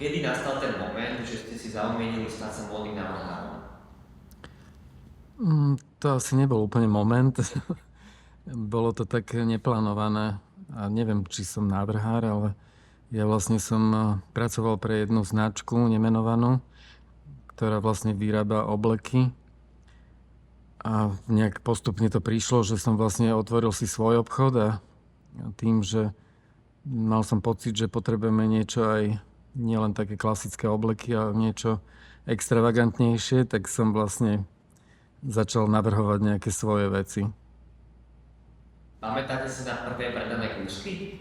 Kedy nastal ten moment, že ste si zaumienili stať sa módnym návrhárom? To asi nebol úplne moment. Bolo to také neplánované. A neviem, či som návrhár, ale ja vlastne som pracoval pre jednu značku nemenovanú, ktorá vlastne vyrába obleky. A nejak postupne to prišlo, že som vlastne otvoril si svoj obchod a tým, že mal som pocit, že potrebujeme niečo aj nielen také klasické obleky, ale niečo extravagantnejšie, tak som vlastne začal navrhovať nejaké svoje veci. Pamätáte si na prvé predané kúsky?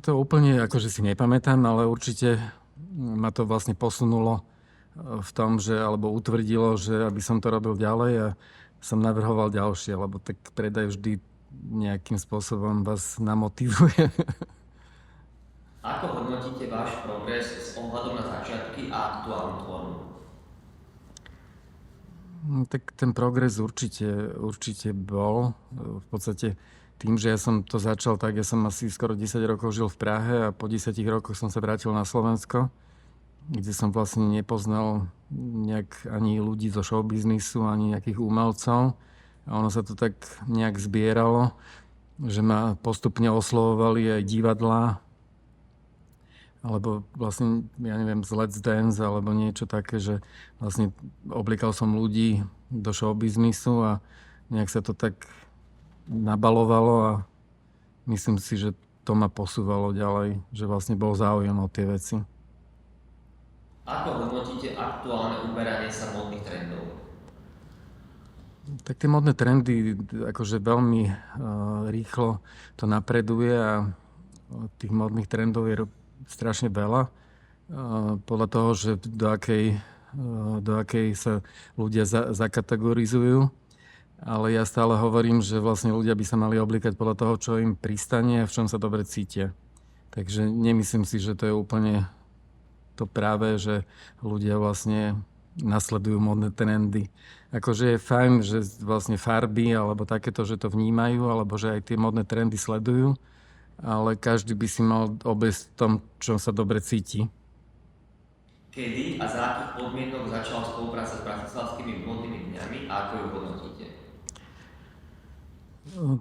To úplne akože si nepamätám, ale určite ma to vlastne posunulo v tom, že, alebo utvrdilo, že aby som to robil ďalej a som navrhoval ďalšie, lebo tak predaj vždy nejakým spôsobom vás namotivuje. Ako hodnotíte váš progres s ohľadom na začiatky a aktuálnu tvorbu? Tak ten progres určite bol. V podstate tým, že ja som to začal, tak ja som asi skoro 10 rokov žil v Prahe a po 10 rokoch som sa vrátil na Slovensko, kde som vlastne nepoznal nejak ani ľudí zo showbiznisu, ani nejakých umelcov. A ono sa to tak nejak zbieralo, že ma postupne oslovovali aj divadlá, alebo vlastne, ja neviem, z Let's Dance, alebo niečo také, že vlastne oblikal som ľudí do showbiznisu a nejak sa to tak nabalovalo a myslím si, že to ma posúvalo ďalej, že vlastne bol záujem o tie veci. Ako hodnotíte aktuálne uberanie sa modných trendov? Tak tie modné trendy, akože veľmi rýchlo to napreduje a tých modných trendov je strašne veľa. Podľa toho, že do akej sa ľudia zakategorizujú. Ale ja stále hovorím, že vlastne ľudia by sa mali oblikať podľa toho, čo im pristane a v čom sa dobre cítia. Takže nemyslím si, že to je úplne to práve, že ľudia vlastne nasledujú modné trendy. Akože je fajn, že vlastne farby alebo takéto, že to vnímajú, alebo že aj tie modné trendy sledujú, ale každý by si mal obiesť v tom, čo sa dobre cíti. Kedy a za akých podmienok začala spolupráca s bratislavskými modnými dňami a ako ju hodnotíte?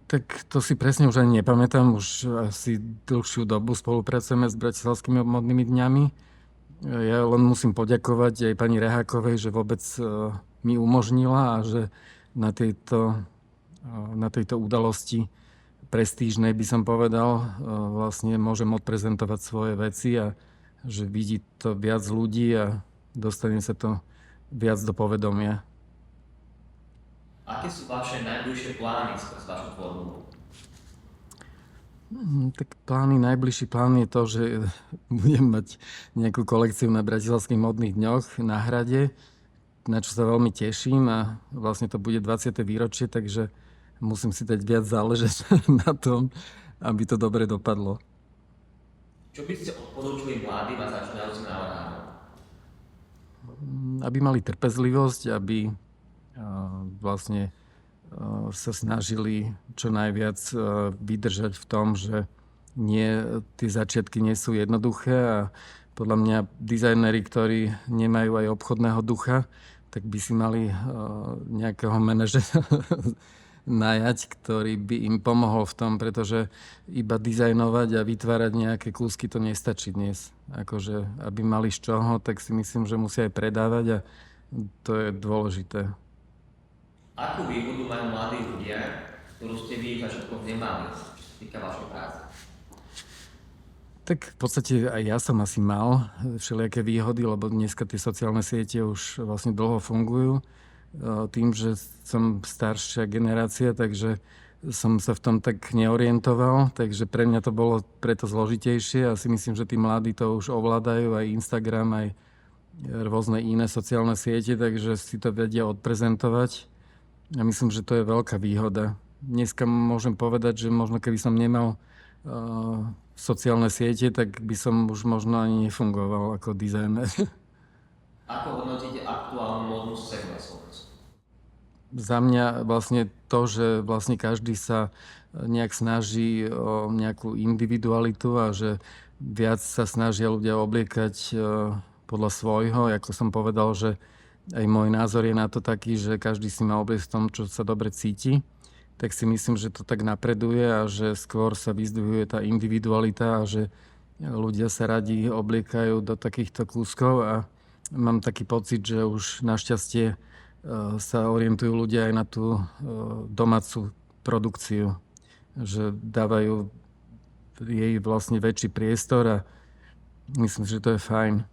Tak to si presne už ani nepamätám. Už asi dlhšiu dobu spolupracujeme s bratislavskými modnými dňami. Ja len musím poďakovať aj pani Rehákovej, že vôbec mi umožnila a že na tejto udalosti prestížnej, by som povedal, vlastne môžem odprezentovať svoje veci a že vidí to viac ľudí a dostane sa to viac do povedomia. Aké sú vaše najbližšie plány s vašou tvorbou? Tak najbližší plán je to, že budem mať nejakú kolekciu na bratislavských modných dňoch na Hrade, na čo sa veľmi teším a vlastne to bude 20. výročie, takže musím si dať viac záležať na tom, aby to dobre dopadlo. Čo by ste odporúčili mladým a začínajúcim návrhárom? Aby mali trpezlivosť, aby vlastne sa snažili čo najviac vydržať v tom, že tie začiatky nie sú jednoduché a podľa mňa dizajneri, ktorí nemajú aj obchodného ducha, tak by si mali nejakého manažera najať, ktorý by im pomohol v tom, pretože iba dizajnovať a vytvárať nejaké kúsky to nestačí dnes. Akože, aby mali z čoho, tak si myslím, že musia aj predávať a to je dôležité. Akú výhodu majú mladí ľudia, ktorú ste vy začiatkoch nemali, týka vašej práce? Tak v podstate aj ja som asi mal všelijaké výhody, lebo dneska tie sociálne siete už vlastne dlho fungujú. Tým, že som staršia generácia, takže som sa v tom tak neorientoval, takže pre mňa to bolo preto zložitejšie a si myslím, že tí mladí to už ovládajú, aj Instagram, aj rôzne iné sociálne siete, takže si to vedia odprezentovať. Ja myslím, že to je veľká výhoda. Dneska môžem povedať, že možno keby som nemal sociálne siete, tak by som už možno ani nefungoval ako dizajner. Ako hodnotíte aktuálnu módnu scénu na Slovensku? za mňa vlastne to, že vlastne každý sa nejak snaží o nejakú individualitu a že viac sa snažia ľudia obliekať podľa svojho, ako som povedal, že aj môj názor je na to taký, že každý si má obliecť v tom, čo sa dobre cíti, tak si myslím, že to tak napreduje a že skôr sa vyzdvihuje tá individualita a že ľudia sa radi obliekajú do takýchto kúskov a mám taký pocit, že už našťastie sa orientujú ľudia aj na tú domácu produkciu, že dávajú jej vlastne väčší priestor a myslím, že to je fajn.